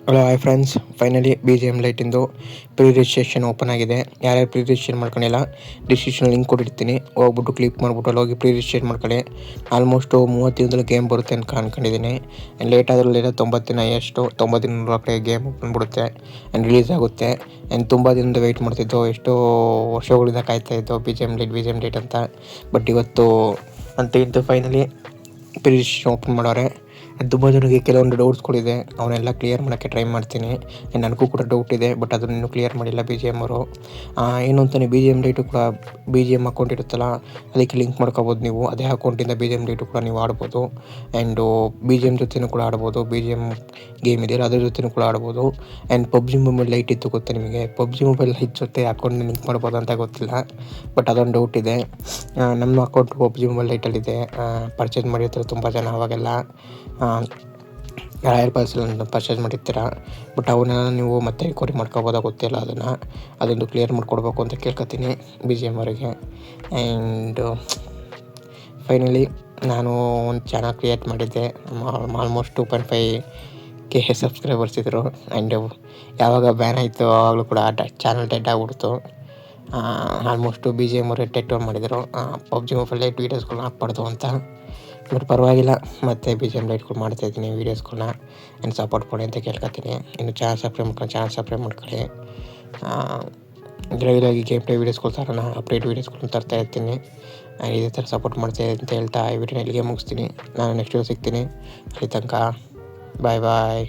Hello hi friends, finally B G M ಲೈಟಿಂದು pre registration open ಆಗಿದೆ. ಯಾರ್ಯಾರು pre registration ಮಾಡ್ಕೊಂಡಿಲ್ಲ ಡಿಸ್ಕ್ರಿಪ್ಷನ್ ಲಿಂಕ್ ಕೊಟ್ಟಿರ್ತೀನಿ, ಹೋಗ್ಬಿಟ್ಟು ಕ್ಲಿಕ್ ಮಾಡಿಬಿಟ್ಟು ಅಲ್ಲಿ ಹೋಗಿ ಪ್ರೀ ರಿಜಿಸ್ಟ್ರೇಟ್ ಮಾಡ್ಕೊಳ್ಳಿ. ಆಲ್ಮೋಸ್ಟು 30 ದಿನದಲ್ಲಿ ಗೇಮ್ ಬರುತ್ತೆ ಅಂತ ಅಂದ್ಕೊಂಡಿದ್ದೀನಿ. ಲೇಟ್ ಆದರೂ ಲೇಟ್ 90 ದಿನ ಎಷ್ಟು 90 ದಿನ ಕಡೆ ಗೇಮ್ ಬಂದ್ಬಿಡುತ್ತೆ ಆ್ಯಂಡ್ ರಿಲೀಸ್ ಆಗುತ್ತೆ. ಆ್ಯಂಡ್ ತುಂಬ ದಿನದ ವೆಯ್ಟ್ ಮಾಡ್ತಿದ್ದೋ, ಎಷ್ಟೋ ವರ್ಷಗಳಿಂದ ಕಾಯ್ತಾಯಿದ್ದೋ ಬಿ ಜಿ ಎಮ್ ಲೈಟ್ ಅಂತ. ಬಟ್ ಇವತ್ತು ಅಂತೂ ಫೈನಲಿ ಪ್ರೀ ರಿಜಿಸ್ಟ್ರೇಷನ್ ಓಪನ್ ಮಾಡೋರೆ. ತುಂಬ ಜನಕ್ಕೆ ಕೆಲವೊಂದು ಡೌಟ್ಸ್ಗಳಿದೆ, ಅವನ್ನೆಲ್ಲ ಕ್ಲಿಯರ್ ಮಾಡೋಕ್ಕೆ ಟ್ರೈ ಮಾಡ್ತೀನಿ. ನನಗೂ ಕೂಡ ಡೌಟ್ ಇದೆ, ಬಟ್ ಅದನ್ನು ಇನ್ನೂ ಕ್ಲಿಯರ್ ಮಾಡಿಲ್ಲ ಬಿ ಜಿ ಎಮ್ ಅವರು. ಏನು ಅಂತಾನೆ ಬಿ ಜಿ ಎಮ್ ಲೈಟು ಕೂಡ ಬಿ ಜಿ ಎಮ್ ಅಕೌಂಟ್ ಇರುತ್ತಲ್ಲ, ಅದಕ್ಕೆ ಲಿಂಕ್ ಮಾಡ್ಕೋಬೋದು ನೀವು. ಅದೇ ಅಕೌಂಟಿಂದ ಬಿ ಜಿ ಎಮ್ ಲೈಟು ಕೂಡ ನೀವು ಆಡ್ಬೋದು. ಆ್ಯಂಡು ಬಿ ಜಿ ಎಮ್ ಜೊತೆನೂ ಕೂಡ ಆಡ್ಬೋದು. ಬಿ ಜಿ ಎಮ್ ಗೇಮ್ ಇದೆಯಲ್ಲ ಅದ್ರ ಜೊತೆನೂ ಕೂಡ ಆಡ್ಬೋದು. ಆ್ಯಂಡ್ ಪಬ್ಜಿ ಮೊಬೈಲ್ ಲೈಟ್ ಇತ್ತು ಗೊತ್ತಾ ನಿಮಗೆ? ಪಬ್ಜಿ ಮೊಬೈಲ್ ಲೈಟ್ ಜೊತೆ ಅಕೌಂಟ್ನ ಲಿಂಕ್ ಮಾಡ್ಬೋದು ಅಂತ ಗೊತ್ತಿಲ್ಲ, ಬಟ್ ಅದೊಂದು ಡೌಟ್ ಇದೆ. ನಮ್ಮ ಅಕೌಂಟ್ ಪಬ್ಜಿ ಮೊಬೈಲ್ ಲೈಟಲ್ಲಿದೆ. ಪರ್ಚೇಸ್ ಮಾಡಿರ್ತಾರೆ ತುಂಬ ಜನ ಅವಾಗೆಲ್ಲ ರಾಯಲ್ ಪಾರ್ಸೆಲ್ ಪರ್ಚೇಸ್ ಮಾಡಿರ್ತೀರ. ಬಟ್ ಅವನ್ನೆಲ್ಲ ನೀವು ಮತ್ತೆ ರಿಕವರಿ ಮಾಡ್ಕೋಬೋದಾ ಗೊತ್ತಿಲ್ಲ. ಅದೊಂದು ಕ್ಲಿಯರ್ ಮಾಡಿಕೊಡ್ಬೇಕು ಅಂತ ಕೇಳ್ಕೊತೀನಿ ಬಿ ಜಿ ಎಮ್ ಅವರಿಗೆ. ಆ್ಯಂಡ್ ಫೈನಲಿ ನಾನು ಒಂದು ಚಾನಲ್ ಕ್ರಿಯೇಟ್ ಮಾಡಿದ್ದೆ. ಆಲ್ಮೋಸ್ಟ್ 2.5K ಸಬ್ಸ್ಕ್ರೈಬರ್ಸ್ ಇದ್ದರು. ಆ್ಯಂಡ್ ಯಾವಾಗ ಬ್ಯಾನ್ ಆಯಿತು ಆವಾಗಲೂ ಕೂಡ ಚಾನಲ್ ಡೆಡ್ ಆಗಿಬಿಡ್ತು. ಆಲ್ಮೋಸ್ಟು ಬಿ ಜಿ ಎಮ್ ಅವರೇ ಟೆಟ್ ಮಾಡಿದರು, ಪಬ್ಜಿ ಮೊಬೈಲ್ ಲೈಟ್ ವೀಡಿಯೋಸ್ಗಳನ್ನ ಹಾಕ್ಬಾರ್ದು ಅಂತ. ಬಟ್ ಪರವಾಗಿಲ್ಲ, ಮತ್ತು ಬಿ ಜಿ ಎಮ್ ಲೈಟ್ಗಳು ಮಾಡ್ತಾಯಿದ್ದೀನಿ ವೀಡಿಯೋಸ್ಗಳನ್ನ. ಆ್ಯಂಡ್ ಸಪೋರ್ಟ್ ಕೊಡಿ ಅಂತ ಕೇಳ್ಕೊತೀನಿ. ಇನ್ನು ಚಾನಲ್ ಸಬ್ಸ್ಕ್ರೈಬ್ ಮಾಡ್ಕೊಳ್ಳಿ. ರೆಗ್ಯುಲರಾಗಿ ಗೇಮ್ ಪ್ಲೇ ವೀಡಿಯೋಸ್ಗಳು ತರೋಣ, ಅಪ್ಡೇಟ್ ವೀಡಿಯೋಸ್ಗಳನ್ನ ತರ್ತಾ ಇರ್ತೀನಿ. ಇದೇ ಥರ ಸಪೋರ್ಟ್ ಮಾಡ್ತೀನಿ ಅಂತ ಹೇಳ್ತಾ ಈ ವಿಡಿಯೋನ ಇಲ್ಲಿಗೆ ಮುಗಿಸ್ತೀನಿ. ನಾನು ನೆಕ್ಸ್ಟ್ ಸಿಗ್ತೀನಿ. ಅಲ್ಲಿ ತನಕ ಬಾಯ್.